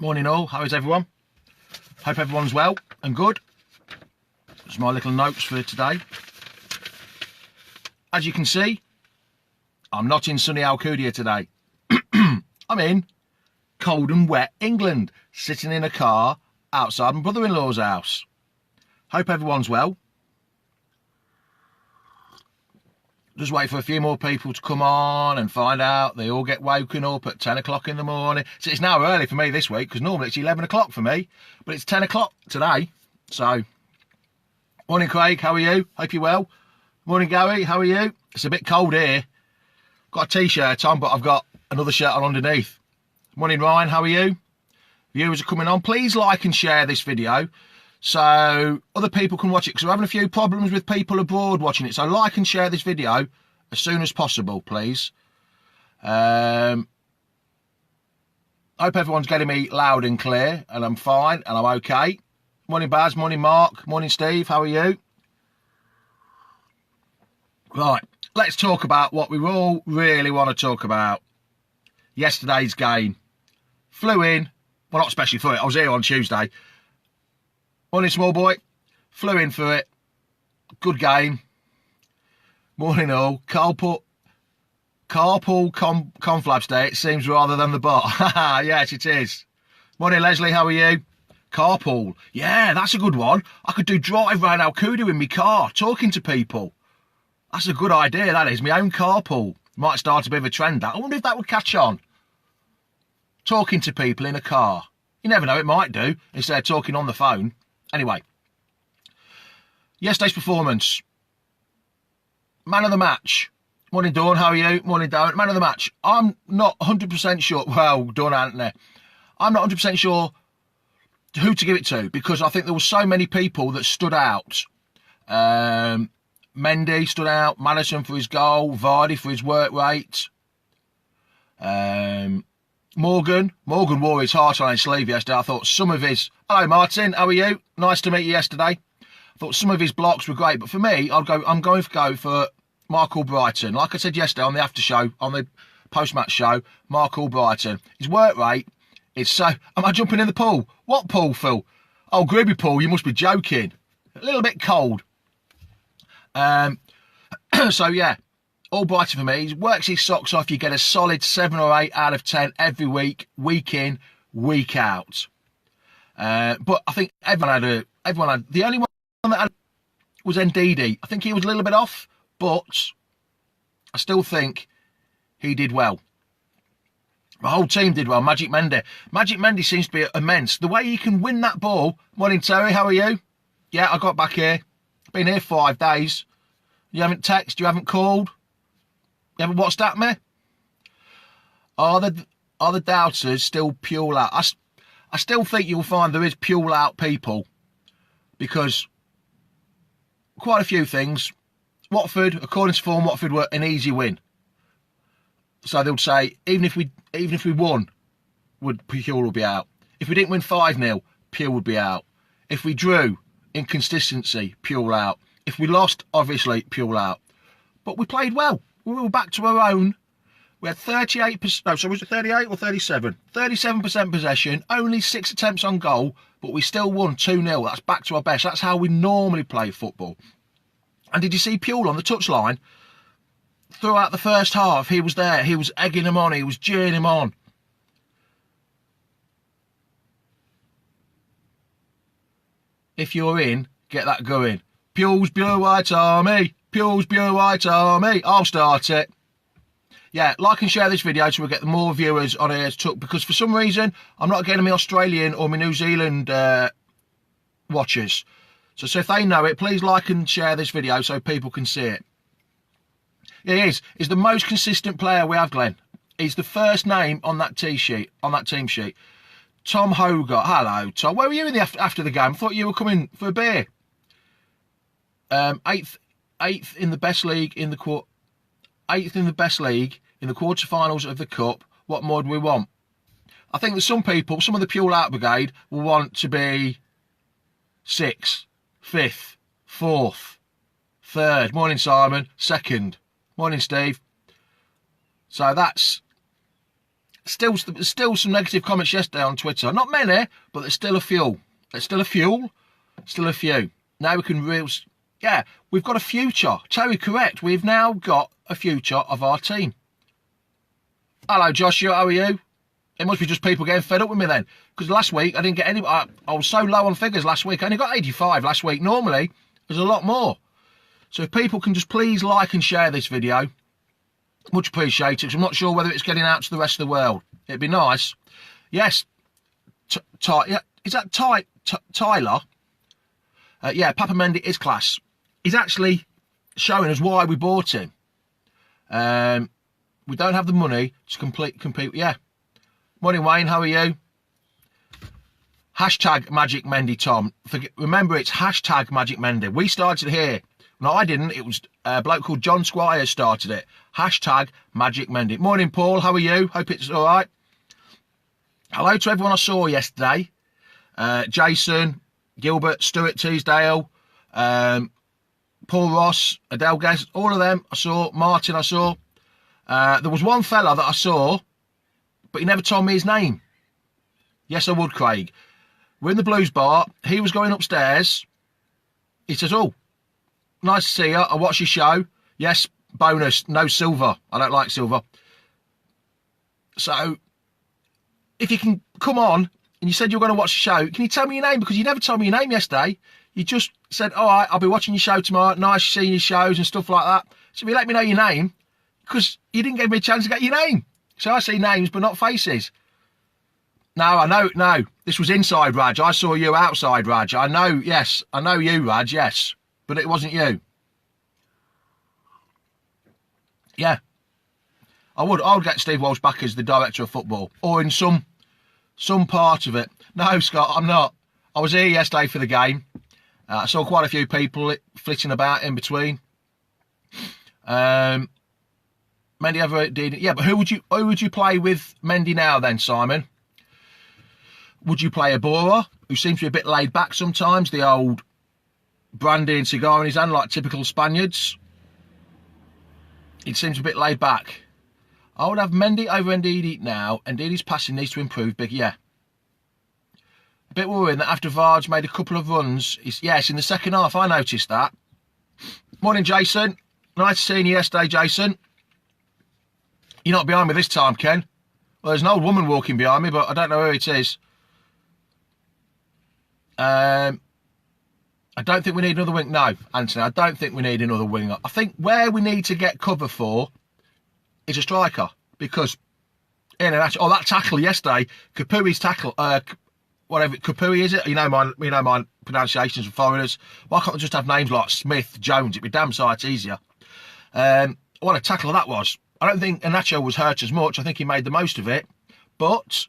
Morning all, how is everyone? Hope everyone's well and good. That's my little notes for today. As you can see, I'm not in sunny ALCUDIA today. I'm in cold and wet England, sitting in a car outside my brother-in-law's house. Hope everyone's well. Just wait for a few more people to come on and find out. They all get woken up at 10 o'clock in the morning. So it's now early for me this week because normally it's 11 o'clock for me. But it's 10 o'clock today. So, morning Craig, how are you? Hope you're well. Morning Gary, how are you? It's a bit cold here. Got a t-shirt on, but I've got another shirt on underneath. Morning Ryan, how are you? Viewers are coming on. Please like and share this video so other people can watch it, because we're having a few problems with people abroad watching it. So like and share this video as soon as possible, please. Hope everyone's getting me loud and clear, and I'm fine and I'm okay. Morning Baz, morning Mark, morning Steve, how are you? Right, let's talk about what we all really want to talk about. Yesterday's game. Flew in, well, not especially for it, I was here on Tuesday. Morning, small boy. Flew in for it. Good game. Morning, all. Carpool conflabs day, it seems, rather than the bot. Yes, it is. Morning, Leslie. How are you? Carpool. Yeah, that's a good one. I could do drive around ALCUDIA in my car, talking to people. That's a good idea, that is. My own carpool. Might start a bit of a trend, that. I wonder if that would catch on. Talking to people in a car. You never know, it might do, instead of talking on the phone. Anyway, yesterday's performance. Man of the match. Morning, Dawn, how are you? Morning, Darren. Man of the match. I'm not 100% sure. Well, Dawn, Anthony. I'm not 100% sure who to give it to, because I think there were so many people that stood out. Mendy stood out. Maddision for his goal. Vardy for his work rate. Morgan wore his heart on his sleeve yesterday. I thought some of his... Hello, Martin. How are you? Nice to meet you yesterday. I thought some of his blocks were great. But for me, I'm going to go for Mark Albrighton. Like I said yesterday on the after show, on the post-match show, Mark Albrighton. His work rate is so... Am I jumping in the pool? What pool, Phil? Oh, Gribby pool. You must be joking. A little bit cold. So, yeah. Albrighton for me. He works his socks off. You get a solid 7 or 8 out of 10 every week in, week out. But I think everyone had. The only one that had was Ndidi. I think he was a little bit off, but I still think he did well. The whole team did well. Magic Mendy seems to be immense. The way he can win that ball. Morning, Terry. How are you? Yeah, I got back here. Been here 5 days. You haven't texted. You haven't called. You haven't WhatsApped me? Are the doubters still pure out? I still think you'll find there is pure out people, because quite a few things. Watford, according to form, Watford were an easy win. So they'll say even if we won, Pure would be out. If we didn't win 5-0, Pure would be out. If we drew, inconsistency, Pure out. If we lost, obviously Pure out. But we played well. We were back to our own. We had 38%, no, so was it 38 or 37? 37% possession, only 6 attempts on goal, but we still won 2-0. That's back to our best. That's how we normally play football. And did you see Puel on the touchline? Throughout the first half, he was there. He was egging him on. He was cheering him on. If you're in, get that going. Puel's Blue White Army. Puel's Blue White Army. I'll start it. Yeah, like and share this video so we'll get more viewers on here, because for some reason I'm not getting my Australian or my New Zealand watchers. So if they know it, please like and share this video so people can see it. Yeah, he is. He's the most consistent player we have, Glenn. He's the first name on that team sheet. Tom Hogarth. Hello, Tom. Where were you after the game? I thought you were coming for a beer. Eighth in the best league in the quarterfinals of the cup. What more do we want? I think that some people, some of the Pure Out Brigade, will want to be 6th, 5th, 4th, 3rd. Morning, Simon. 2nd. Morning, Steve. So that's Still some negative comments yesterday on Twitter. Not many, but there's still a few. Still a few. Now we can yeah, we've got a future. Terry, correct. We've now got a future of our team. Hello, Joshua. How are you? It must be just people getting fed up with me then. Because last week, I didn't get any... I was so low on figures last week. I only got 85 last week. Normally, there's a lot more. So if people can just please like and share this video, much appreciated. 'Cause I'm not sure whether it's getting out to the rest of the world. It'd be nice. Yes. Yeah, is that Tyler? Yeah, Papa Mendy is class. He's actually showing us why we bought him. We don't have the money to compete. Yeah. Morning, Wayne. How are you? Hashtag Magic Mendy, Tom. Remember, it's hashtag Magic Mendy. We started here. No, I didn't. It was a bloke called John Squire started it. Hashtag Magic Mendy. Morning, Paul. How are you? Hope it's all right. Hello to everyone I saw yesterday. Jason, Gilbert, Stuart Teasdale, Paul Ross, Adele Guest, all of them I saw. Martin I saw. There was one fella that I saw, but he never told me his name. Yes, I would, Craig. We're in the Blues bar. He was going upstairs. He says, oh, nice to see you. I watched your show. Yes, bonus, no silver. I don't like silver. So, if you can come on, and you said you're going to watch the show, can you tell me your name? Because you never told me your name yesterday. You just said, all right, I'll be watching your show tomorrow. Nice seeing your shows and stuff like that. So if you let me know your name, because you didn't give me a chance to get your name. So I see names, but not faces. No, I know, no. This was inside, Raj. I saw you outside, Raj. I know, yes. I know you, Raj, yes. But it wasn't you. Yeah. I would get Steve Walsh back as the director of football. Or in some part of it. No, Scott, I'm not. I was here yesterday for the game. I saw quite a few people flitting about in between. Mendy ever did. Yeah, but who would you play with Mendy now then, Simon? Would you play Abora, who seems to be a bit laid back sometimes, the old brandy and cigar in his hand, like typical Spaniards? He seems a bit laid back. I would have Mendy over Ndidi now. Ndidi's passing needs to improve big, yeah. A bit worrying that after Vard's made a couple of runs, yes, in the second half, I noticed that. Morning, Jason. Nice seeing you yesterday, Jason. You're not behind me this time, Ken. Well, there's an old woman walking behind me, but I don't know who it is. I don't think we need another wing. No, Anthony, I don't think we need another winger. I think where we need to get cover for is a striker. Because, that tackle yesterday, Kapui's tackle, whatever, Kapui is it? You know my pronunciations of foreigners. Why can't I just have names like Smith, Jones? It'd be damn sight easier. What a tackle that was. I don't think Iheanacho was hurt as much. I think he made the most of it. But,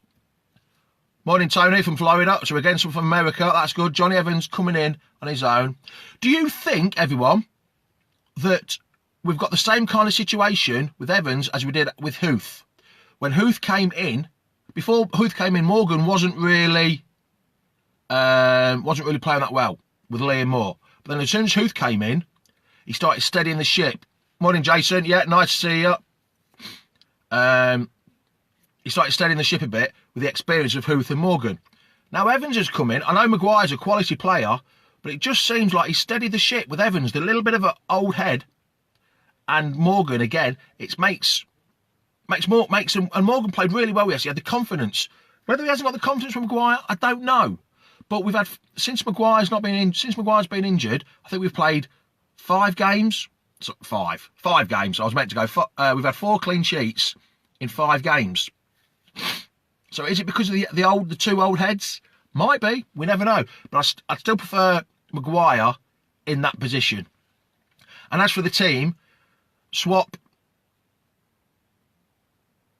morning, Tony from Florida. So again, some from America. That's good. Johnny Evans coming in on his own. Do you think, everyone, that we've got the same kind of situation with Evans as we did with Huth? When Huth came in, before Huth came in, Morgan wasn't really playing that well with Liam Moore. But then as soon as Huth came in, he started steadying the ship. Morning, Jason. Yeah, nice to see you. He started steadying the ship a bit with the experience of Huth and Morgan. Now Evans has come in. I know Maguire's a quality player, but it just seems like he steadied the ship with Evans, the little bit of an old head, and Morgan again. It makes him. And Morgan played really well yesterday. He had the confidence. Whether he hasn't got the confidence from Maguire, I don't know. But we've had since Maguire's been injured. I think we've played 5 games. Five games. I was meant to go. We've had 4 clean sheets in 5 games. So is it because of the 2 old heads? Might be. We never know. But I'd still prefer Maguire in that position. And as for the team, swap,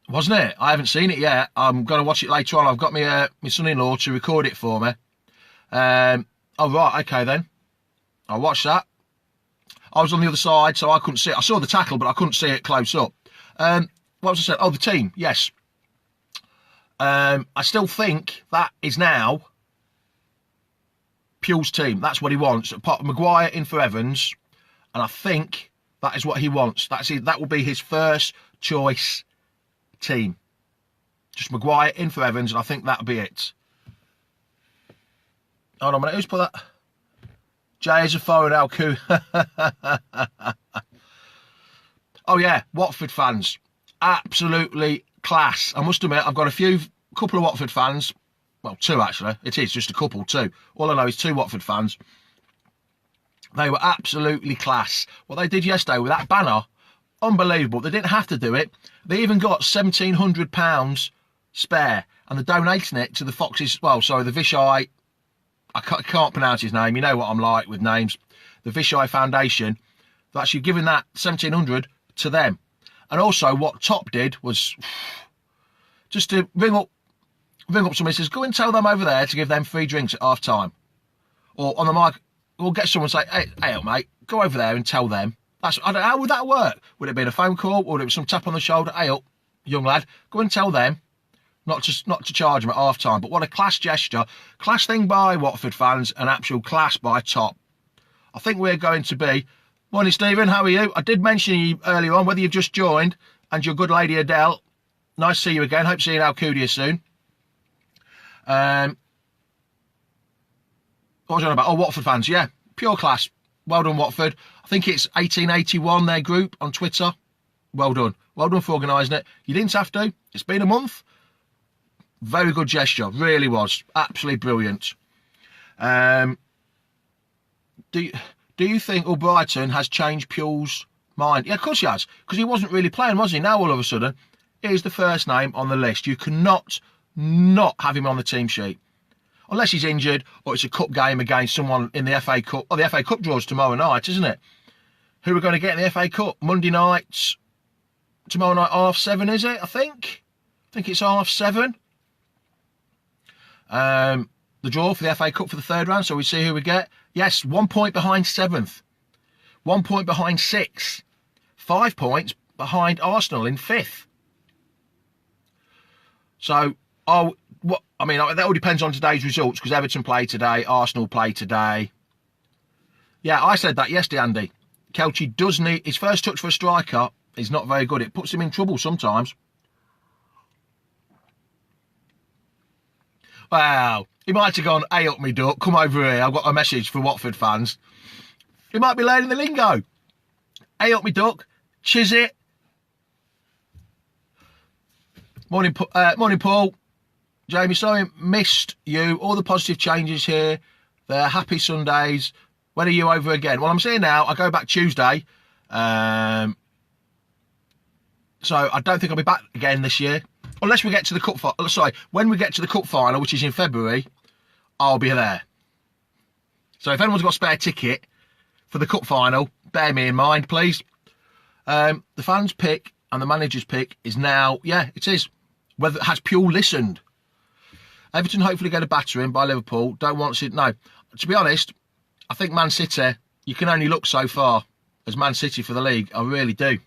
wasn't it? I haven't seen it yet. I'm going to watch it later on. I've got my son-in-law to record it for me. Oh, right. Okay, then. I'll watch that. I was on the other side, so I couldn't see it. I saw the tackle, but I couldn't see it close up. What was I saying? Oh, the team. Yes. I still think that is now Pugh's team. That's what he wants. Maguire in for Evans. And I think that is what he wants. That will be his first choice team. Just Maguire in for Evans, and I think that'll be it. Hold on a minute, who's put that? Jay is a forward, ALCUDIA. Oh yeah, Watford fans. Absolutely class. I must admit, I've got a couple of Watford fans. Well, two actually. It is just a couple, two. All I know is two Watford fans. They were absolutely class. What they did yesterday with that banner, unbelievable. They didn't have to do it. They even got £1,700 spare, and they're donating it to the Foxes. Well, sorry, the Vishai. I can't pronounce his name. You know what I'm like with names. The Vishai Foundation. They're actually giving that 1,700 to them. And also, what Top did was just to ring up somebody, says, go and tell them over there to give them free drinks at half time, or on the mic. We'll get someone to say, hey, mate, go over there and tell them. I don't know, how would that work? Would it be a phone call, or would it be some tap on the shoulder? Hey, up, young lad, go and tell them. Not to charge them at half time, but what a class gesture. Class thing by Watford fans, and actual class by Top. I think we're going to be... Morning, Stephen, how are you? I did mention you earlier on, whether you've just joined, and your good lady Adele. Nice to see you again. Hope to see you in ALCUDIA soon. What was I on about? Oh, Watford fans, yeah. Pure class. Well done, Watford. I think it's 1881, their group, on Twitter. Well done. Well done for organising it. You didn't have to. It's been a month. Very good gesture. Really was. Absolutely brilliant. Do you think Brighton has changed Puel's mind? Yeah, of course he has. Because he wasn't really playing, was he? Now, all of a sudden, here's the first name on the list. You cannot not have him on the team sheet. Unless he's injured, or it's a cup game against someone in the FA Cup. Oh, the FA Cup draws tomorrow night, isn't it? Who are going to get in the FA Cup? Monday night, tomorrow night, 7:30, is it? I think it's 7:30. The draw for the FA Cup for the third round, so we see who we get. Yes, 1 point behind 7th. 1 point behind 6th. 5 points behind Arsenal in 5th. So, that all depends on today's results, because Everton play today, Arsenal play today. Yeah, I said that yesterday, Andy. Kelchi does need... His first touch for a striker is not very good. It puts him in trouble sometimes. Wow. He might have gone, hey, up me duck, come over here. I've got a message for Watford fans. He might be learning the lingo. Hey, up me duck, chiz it. Morning, Paul. Jamie, sorry, missed you. All the positive changes here. They're happy Sundays. When are you over again? Well, I'm saying now, I go back Tuesday. So I don't think I'll be back again this year. Unless we get to the cup final. Sorry, when we get to the cup final, which is in February, I'll be there. So if anyone's got a spare ticket for the cup final, bear me in mind, please. The fans' pick and the manager's pick is now, yeah, it is. Has Puel listened? Everton hopefully get a battering by Liverpool. Don't want to... No, to be honest, I think Man City, you can only look so far as Man City for the league. I really do.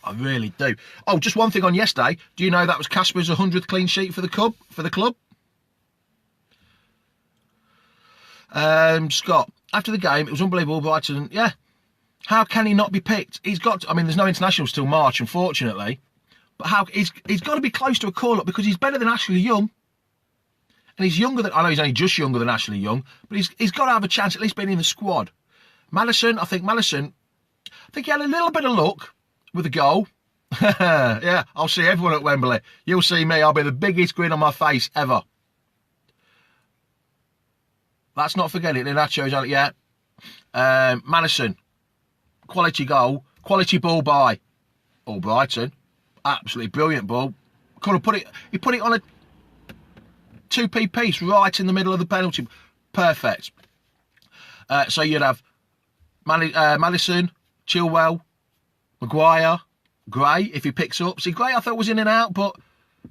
I really do. Oh, just one thing on yesterday. Do you know that was Casper's 100th clean sheet for the club? Scott, after the game, it was unbelievable. Brighton, yeah. How can he not be picked? He's got... I mean, there's no internationals till March, unfortunately. But he's got to be close to a call-up, because he's better than Ashley Young. And he's younger than... I know he's only just younger than Ashley Young, but he's got to have a chance at least being in the squad. Maddision, I think he had a little bit of luck with a goal. Yeah, I'll see everyone at Wembley. You'll see me. I'll be the biggest grin on my face ever. Let's not forget it. Inacho's on it, yeah. Maddision, quality goal, quality ball by Brighton. Absolutely brilliant ball. Could have put it. He put it on a 2p piece right in the middle of the penalty. Perfect. So you'd have Maddision, Chilwell, Maguire, Gray, if he picks up. See, Gray I thought was in and out, but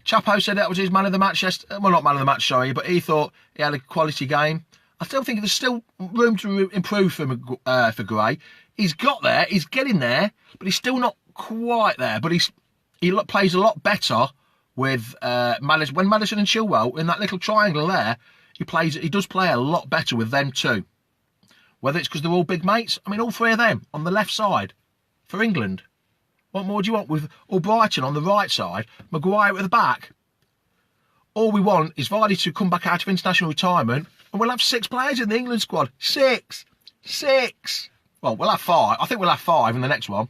Chapo said that was his man of the match yesterday. Well, not man of the match, sorry, but he thought he had a quality game. I still think there's still room to improve for Gray. He's got there, he's getting there, but he's still not quite there. But he plays a lot better with Maddision. When Maddision and Chilwell in that little triangle there, he does play a lot better with them too. Whether it's because they're all big mates, I mean, all three of them on the left side for England. What more do you want with Brighton on the right side, Maguire at the back? all we want is Vardy to come back out of international retirement and we'll have 6 players in the England squad. 6. Well, we'll have 5. I think we'll have 5 in the next one.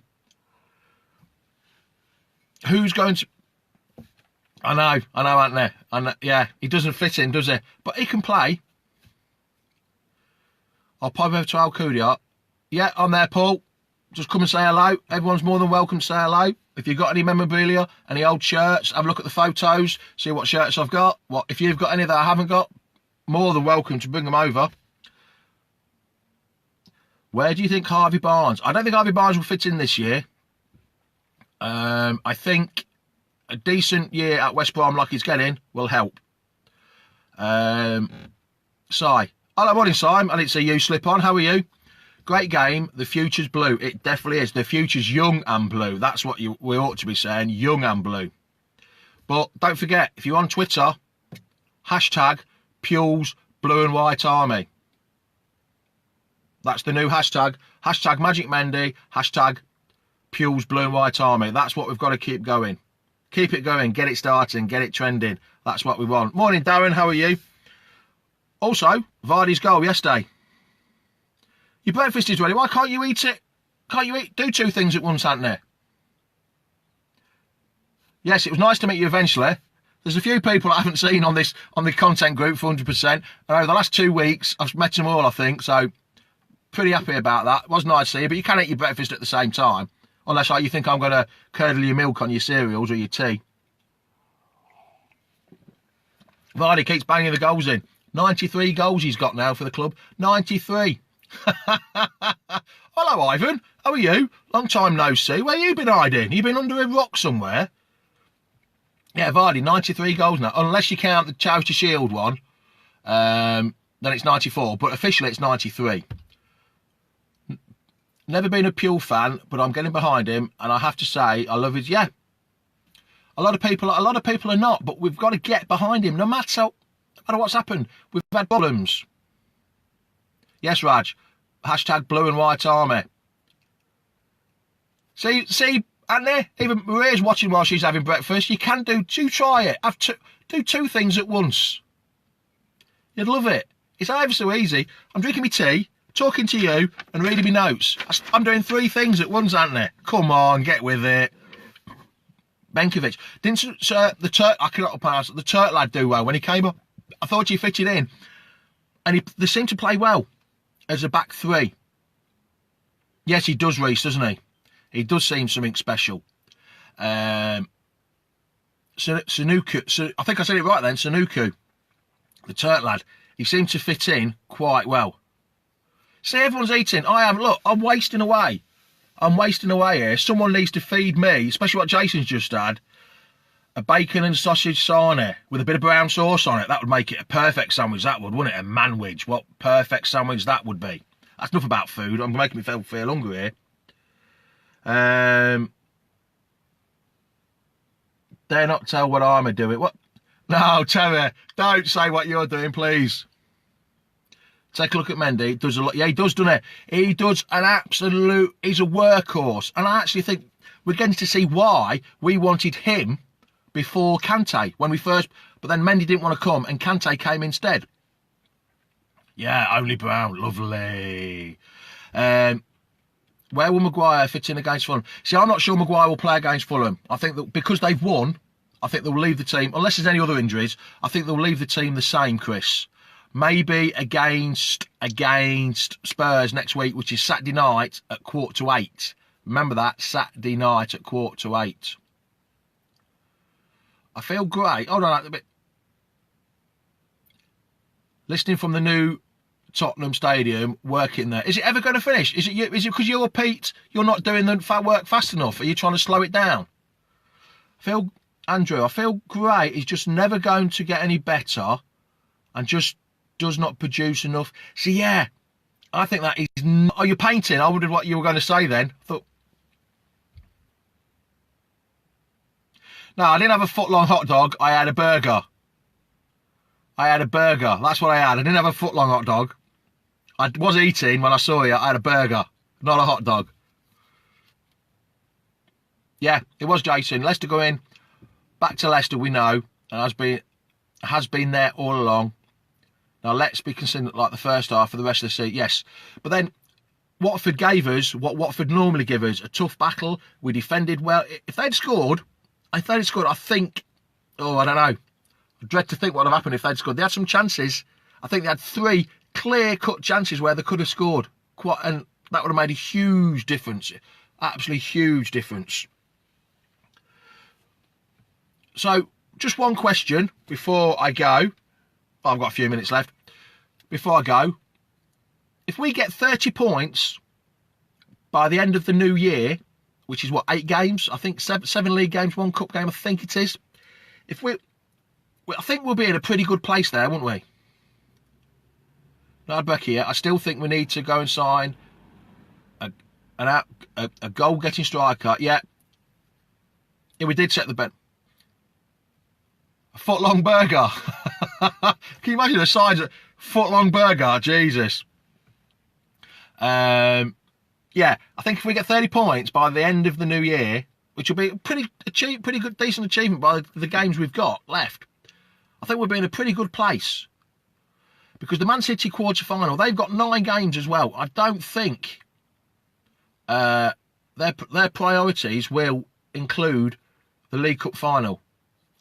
Who's going to... I know, aren't there? Yeah, he doesn't fit in, does he? But he can play. I'll pop over to ALCUDIA. Yeah, I'm there, Paul. Just come and say hello. Everyone's more than welcome to say hello. If you've got any memorabilia, any old shirts, have a look at the photos, see what shirts I've got. If you've got any that I haven't got, more than welcome to bring them over. Where do you think Harvey Barnes? I don't think Harvey Barnes will fit in this year. I think a decent year at West Brom like he's getting will help. Si. Hello, morning, Si. I didn't see you slip on. How are you? Great game. The future's blue. It definitely is. The future's young and blue. That's what we ought to be saying. Young and blue. But don't forget, if you're on Twitter, hashtag Pules Blue and White Army. That's the new hashtag. Hashtag Magic Mendy. Hashtag Pules Blue and White Army. That's what we've got to keep going. Keep it going. Get it starting. Get it trending. That's what we want. Morning, Darren. How are you? Also, Vardy's goal yesterday. Your breakfast is ready. Why can't you eat it? Can't you do 2 things at once, Anthony? Yes, it was nice to meet you eventually. There's a few people I haven't seen on the content group for 100%. And over the last 2 weeks, I've met them all, I think. So, pretty happy about that. It was nice to see you, but you can eat your breakfast at the same time. Unless you think I'm going to curdle your milk on your cereals or your tea. Vardy keeps banging the goals in. 93 goals he's got now for the club. 93. Hello, Ivan. How are you? Long time no see. Where you been hiding? You been under a rock somewhere? Yeah, Vardy, 93 goals now. Unless you count the Charity Shield one, then it's 94. But officially, it's 93. Never been a Pule fan, but I'm getting behind him, and I have to say, I love his. Yeah, a lot of people are not, but we've got to get behind him, no matter what's happened. We've had problems. Yes, Raj. Hashtag Blue and White Army. See, Anthony, even Maria's watching while she's having breakfast. You can try it. Do 2 things at once. You'd love it. It's ever so easy. I'm drinking my tea, talking to you, and reading my notes. I'm doing 3 things at once, Anthony. Come on, get with it. Benkovic. Didn't I cannot pronounce it. The Turk lad do well when he came up. I thought he fitted in. And they seem to play well as a back 3. Yes, he does, Reece, doesn't he? He does seem something special. Sanuku. I think I said it right then. Sanuku, the Turk lad. He seemed to fit in quite well. See, everyone's eating. I am. Look, I'm wasting away. I'm wasting away here. Someone needs to feed me, especially what Jason's just had. A bacon and sausage sarnie with a bit of brown sauce on it. That would make it a perfect sandwich, that would, wouldn't it? A manwich. What perfect sandwich that would be. That's enough about food. I'm making me feel hungry here. Dare not tell what I'm doing. What? No, Terry, don't say what you're doing, please. Take a look at Mendy. He does a lot. Yeah, he does, doesn't he? He does an absolute... He's a workhorse. And I actually think we're getting to see why we wanted him before Kante when we first... But then Mendy didn't want to come and Kante came instead. Yeah, only Brown. Lovely. Where will Maguire fit in against Fulham? See, I'm not sure Maguire will play against Fulham. I think that because they've won, I think they'll leave the team, unless there's any other injuries, I think they'll leave the team the same, Chris. Maybe against Spurs next week, which is Saturday night at 7:45. Remember that, Saturday night at 7:45. I feel great. Hold on a bit. Listening from the new Tottenham Stadium, working there. Is it ever going to finish? Is it because you're Pete, you're not doing the work fast enough? Are you trying to slow it down? Andrew, I feel great. He's just never going to get any better and just does not produce enough. So, yeah, I think that is... Oh, you're painting? I wondered what you were going to say then. I thought... No, I didn't have a foot-long hot dog. I had a burger. That's what I had. I didn't have a foot-long hot dog. I was eating when I saw you. I had a burger, not a hot dog. Yeah, it was Jason. Leicester going back to Leicester, we know. And has been there all along. Now, let's be considered like the first half for the rest of the season, yes. But then Watford gave us what Watford normally give us, a tough battle. We defended well. If they'd scored, I think, I don't know. I dread to think what would have happened if they'd scored. They had some chances. I think they had 3 clear-cut chances where they could have scored. And that would have made a huge difference. Absolutely huge difference. So, just one question before I go. I've got a few minutes left. Before I go, if we get 30 points by the end of the new year, which is what, 8 games? I think 7 league games, 1 cup game, I think it is. I think we'll be in a pretty good place there, won't we? Now, Becky, I still think we need to go and sign a goal-getting striker. Yeah, we did set the bet. A foot-long burger. Can you imagine the size of a foot-long burger? Jesus. Yeah, I think if we get 30 points by the end of the new year, which will be a pretty good, decent achievement by the games we've got left, I think we'll be in a pretty good place. Because the Man City quarter-final, they've got 9 games as well. I don't think their priorities will include the League Cup final.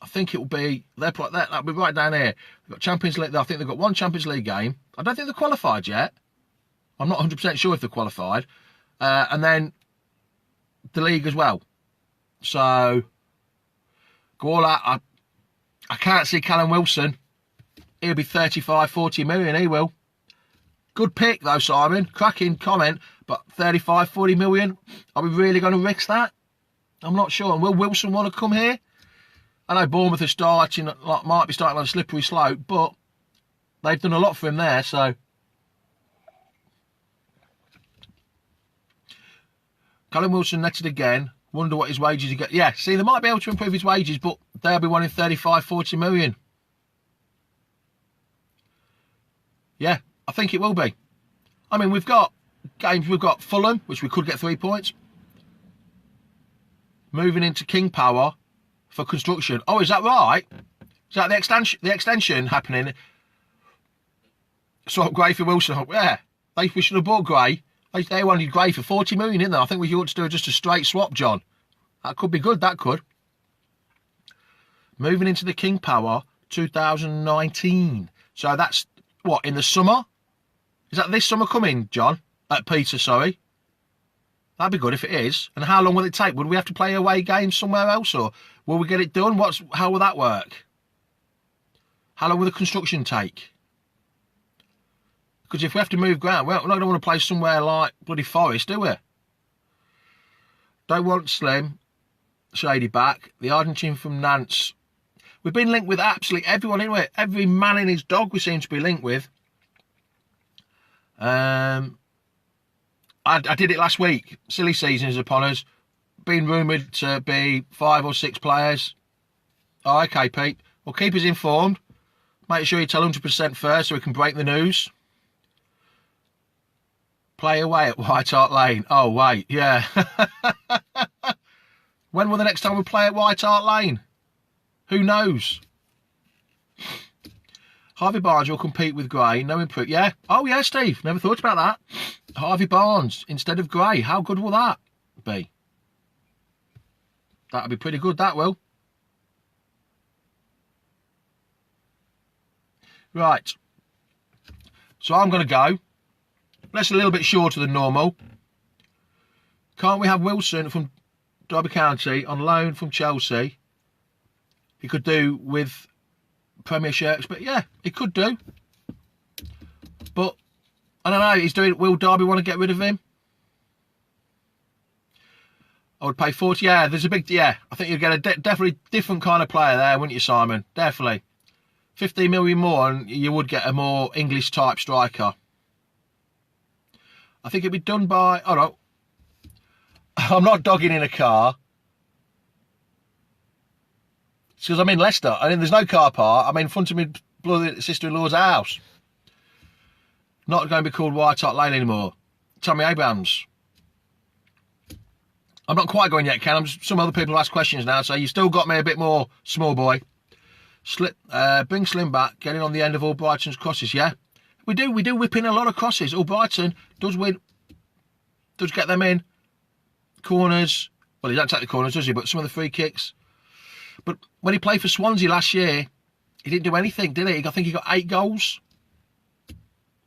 I think it will be, that'll be right down here. They've got Champions League, I think they've got 1 Champions League game. I don't think they're qualified yet. I'm not 100% sure if they're qualified. And then the league as well. So, go all out. I can't see Callum Wilson. He'll be 35, 40 million, he will. Good pick though, Simon. Cracking comment. But 35, 40 million, are we really going to risk that? I'm not sure. And will Wilson want to come here? I know Bournemouth are might be starting on a slippery slope, but they've done a lot for him there, so. Callum Wilson netted again. Wonder what his wages he get. Yeah, see, they might be able to improve his wages, but they'll be wanting 35, 40 million. Yeah, I think it will be. I mean, we've got games, we've got Fulham, which we could get 3 points. Moving into King Power for construction. Oh, is that right? Is that the extension happening? Swap Gray for Wilson. Yeah, we should have bought Gray. They wanted Gray for 40 million, didn't they? I think we ought to do just a straight swap, John. That could be good, that could. Moving into the King Power 2019. So that's, what, in the summer? Is that this summer coming, John? Peter, sorry. That'd be good if it is. And how long will it take? Would we have to play away games somewhere else, or will we get it done? How will that work? How long will the construction take? Because if we have to move ground, we're not going to want to play somewhere like bloody Forest, do we? Don't want Slim. Shady back. The Argentine from Nantes. We've been linked with absolutely everyone anyway. Every man and his dog we seem to be linked with. I did it last week. Silly season is upon us. Been rumoured to be 5 or 6 players. Oh, okay, Pete. Well, keep us informed. Make sure you tell 100% first so we can break the news. Play away at White Hart Lane. Oh, wait, yeah. When will the next time we play at White Hart Lane? Who knows? Harvey Barnes will compete with Gray. No improve. Yeah. Oh, yeah, Steve. Never thought about that. Harvey Barnes instead of Gray. How good will that be? That'll be pretty good, that will. Right. So I'm going to go. That's a little bit shorter than normal. Can't we have Wilson from Derby County on loan from Chelsea? He could do with Premier shirts, but yeah, he could do. But I don't know. He's doing. Will Derby want to get rid of him? I would pay 40. Yeah, there's a big. Yeah, I think you'd get a definitely different kind of player there, wouldn't you, Simon? Definitely. 15 million more, and you would get a more English type striker. I think it'd be done by. Oh no, I'm not dogging in a car. It's because I'm in Leicester. I mean, there's no car park. I'm in front of my bloody sister-in-law's house. Not going to be called White Hart Lane anymore. Tommy Abrams. I'm not quite going yet, Ken. Some other people ask questions now, so you still got me a bit more small boy. Bring Slim back, getting on the end of all Brighton's crosses. Yeah, we do whip in a lot of crosses. All Brighton does get them in. Corners. Well, he don't take the corners, does he? But some of the free kicks. But when he played for Swansea last year, he didn't do anything, did he? I think he got 8 goals.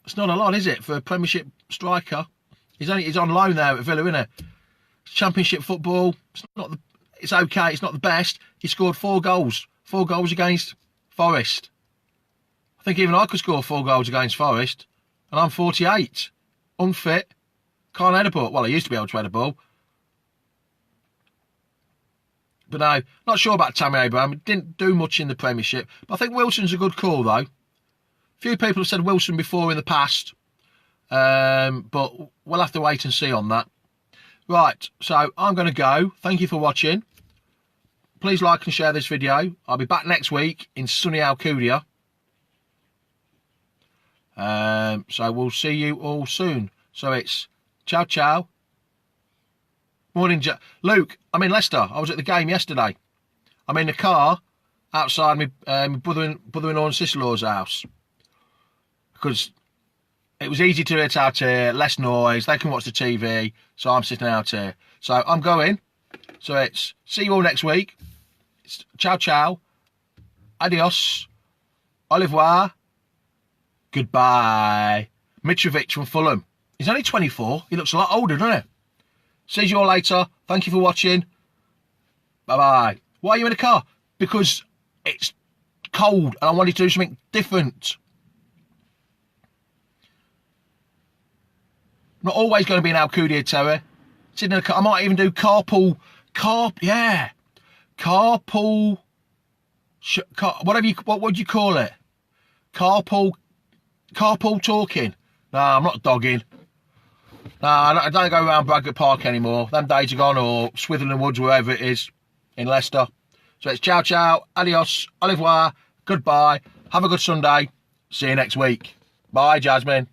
It's not a lot, is it, for a Premiership striker? He's on loan there at Villa, isn't it? Championship football. It's okay. It's not the best. He scored 4 goals. 4 goals against Forest. I think even I could score 4 goals against Forest, and I'm 48, unfit, can't head a ball. Well, I used to be able to head a ball. But no, not sure about Tammy Abraham. Didn't do much in the Premiership. But I think Wilson's a good call, though. A few people have said Wilson before in the past. But we'll have to wait and see on that. Right, so I'm going to go. Thank you for watching. Please like and share this video. I'll be back next week in sunny ALCUDIA. So we'll see you all soon. So it's ciao, ciao. Morning, Luke. I'm in Leicester. I was at the game yesterday. I'm in the car outside my brother-in-law and sister-in-law's house because it was easy to get out here, less noise. They can watch the TV, so I'm sitting out here. So I'm going. So it's see you all next week. It's ciao, ciao. Adios. Au revoir. Goodbye. Mitrovic from Fulham. He's only 24. He looks a lot older, doesn't he? See you all later. Thank you for watching. Bye-bye. Why are you in the car? Because it's cold and I wanted to do something different. I'm not always going to be in ALCUDIA, Terry. Sitting in the car. I might even do carpool. Yeah. Carpool. What would you call it? Carpool talking. No, I'm not dogging. No, I don't go around Bradgate Park anymore. Them days are gone, or Switherland Woods, wherever it is, in Leicester. So it's ciao, ciao, adios, au revoir, goodbye, have a good Sunday, see you next week. Bye, Jasmine.